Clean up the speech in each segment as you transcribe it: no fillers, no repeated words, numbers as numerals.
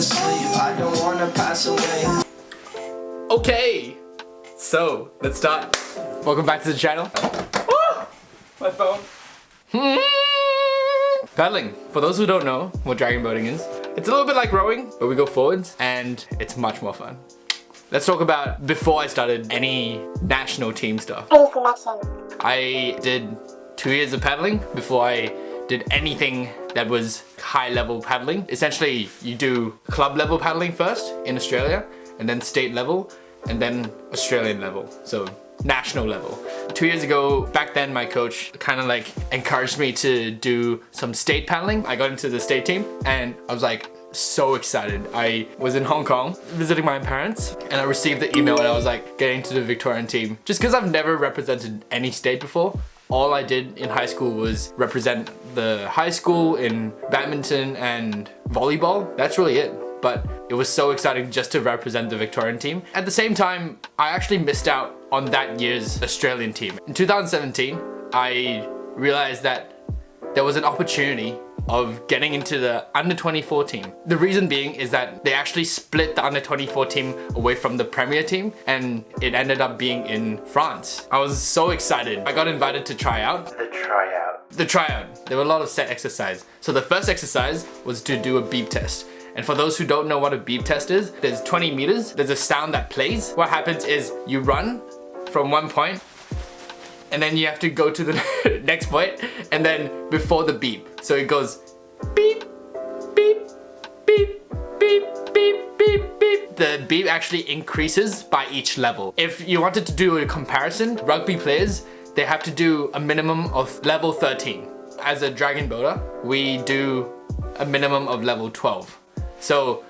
asleep. I don't wanna pass away. Okay, so let's start. Welcome back to the channel. Oh, my phone. Paddling. For those who don't know what dragon boating is, it's a little bit like rowing, but we go forwards and it's much more fun. Let's talk about before I started any national team stuff. I did 2 years of paddling before I did anything that was high level paddling. Essentially, you do club level paddling first in Australia, and then state level, and then Australian level. So national level. 2 years ago, back then my coach kind of like encouraged me to do some state paddling. I got into the state team and I was like so excited. I was in Hong Kong visiting my parents and I received the email and I was like getting to the Victorian team. Just because I've never represented any state before, all I did in high school was represent the high school in badminton and volleyball. That's really it. But it was so exciting just to represent the Victorian team. At the same time, I actually missed out on that year's Australian team. In 2017, I realized that there was an opportunity of getting into the under 24 team. The reason being is that they actually split the under 24 team away from the Premier team and it ended up being in France. I was so excited. I got invited to try out. The tryout. There were a lot of set exercise. So the first exercise was to do a beep test. And for those who don't know what a beep test is, there's 20 meters, there's a sound that plays. What happens is you run from one point and then you have to go to the next point and then before the beep. So it goes beep, beep, beep, beep, beep, beep, beep. The beep actually increases by each level. If you wanted to do a comparison, rugby players, they have to do a minimum of level 13. As a dragon boater, we do a minimum of level 12. So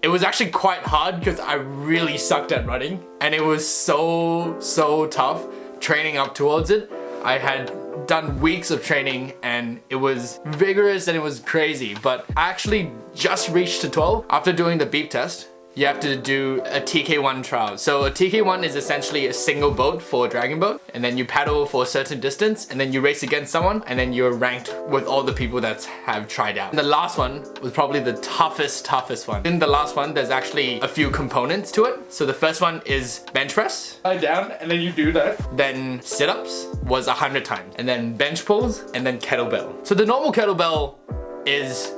it was actually quite hard because I really sucked at running and it was so tough training up towards it. I had done weeks of training and it was vigorous and it was crazy, but I actually just reached to 12 after doing the beep test. You have to do a TK1 trial. So a TK1 is essentially a single boat for a dragon boat, and then you paddle for a certain distance, and then you race against someone, and then you're ranked with all the people that have tried out. And the last one was probably the toughest one. In the last one, there's actually a few components to it. So the first one is bench press. Lie down, and then you do that. Then sit-ups was 100 times, and then bench pulls, and then kettlebell. So the normal kettlebell is...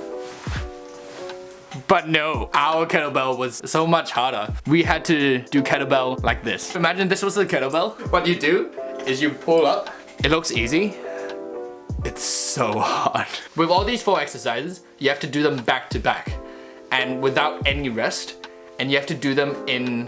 But no, our kettlebell was so much harder. We had to do kettlebell like this. Imagine this was the kettlebell. What you do is you pull up. It looks easy. It's so hard. With all these 4 exercises, you have to do them back to back and without any rest. And you have to do them in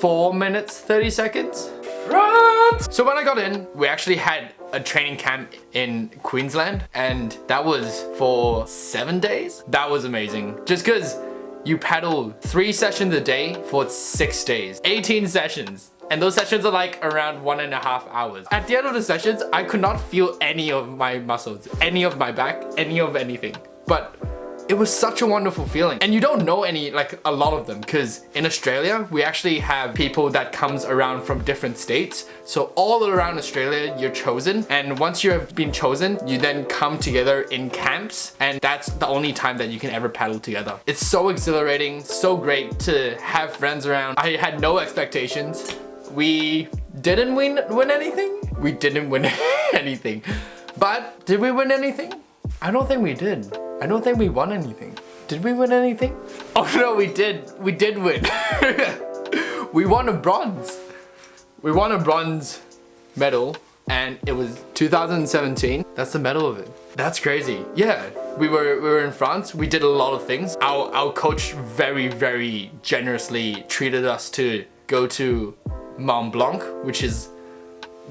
4 minutes, 30 seconds. Right. So when I got in, we actually had a training camp in Queensland and that was for 7 days. That was amazing. Just because you paddle 3 sessions a day for 6 days, 18 sessions. And those sessions are like around 1.5 hours. At the end of the sessions, I could not feel any of my muscles, any of my back, any of anything. But it was such a wonderful feeling. And you don't know a lot of them, because in Australia, we actually have people that comes around from different states. So all around Australia, you're chosen. And once you have been chosen, you then come together in camps. And that's the only time that you can ever paddle together. It's so exhilarating, so great to have friends around. I had no expectations. We didn't win anything. We didn't win anything. But did we win anything? I don't think we did. I don't think we won anything. Did we win anything? Oh no, we did. We did win. We won a bronze. We won a bronze medal and it was 2017. That's the medal of it. That's crazy. Yeah, we were in France. We did a lot of things. Our coach very generously treated us to go to Mont Blanc, which is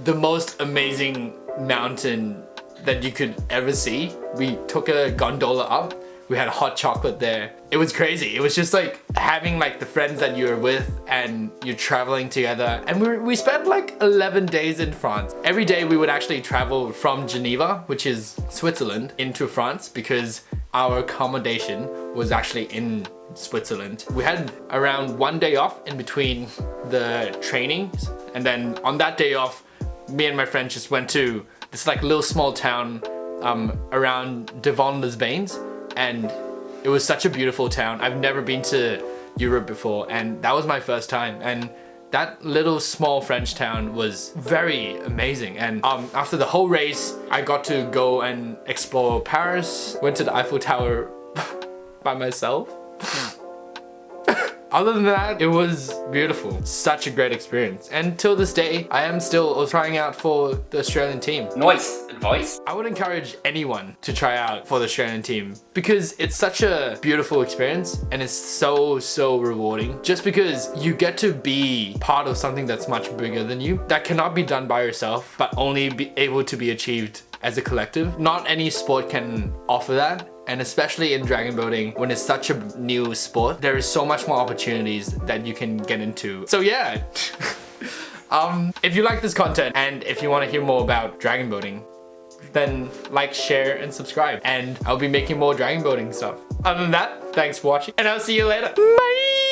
the most amazing mountain that you could ever see. We took a gondola up. We had hot chocolate there. It was crazy. It was just like having like the friends that you're with and you're traveling together. And we spent like 11 days in France. Every day we would actually travel from Geneva, which is Switzerland, into France because our accommodation was actually in Switzerland. We had around 1 day off in between the trainings. And then on that day off, me and my friends just went to this like little small town around Devon-les-Bains, and It was such a beautiful town. I've never been to Europe before, and that was my first time. And that little small French town was very amazing. And after the whole race, I got to go and explore Paris, went to the Eiffel Tower by myself. Other than that, it was beautiful. Such a great experience. And till this day, I am still trying out for the Australian team. Nice advice. I would encourage anyone to try out for the Australian team because it's such a beautiful experience and it's so rewarding. Just because you get to be part of something that's much bigger than you, that cannot be done by yourself, but only be able to be achieved as a collective. Not any sport can offer that. And especially in dragon boating, when it's such a new sport, there is so much more opportunities that you can get into. So yeah, if you like this content and if you want to hear more about dragon boating, then like, share, and subscribe. And I'll be making more dragon boating stuff. Other than that, thanks for watching, and I'll see you later. Bye!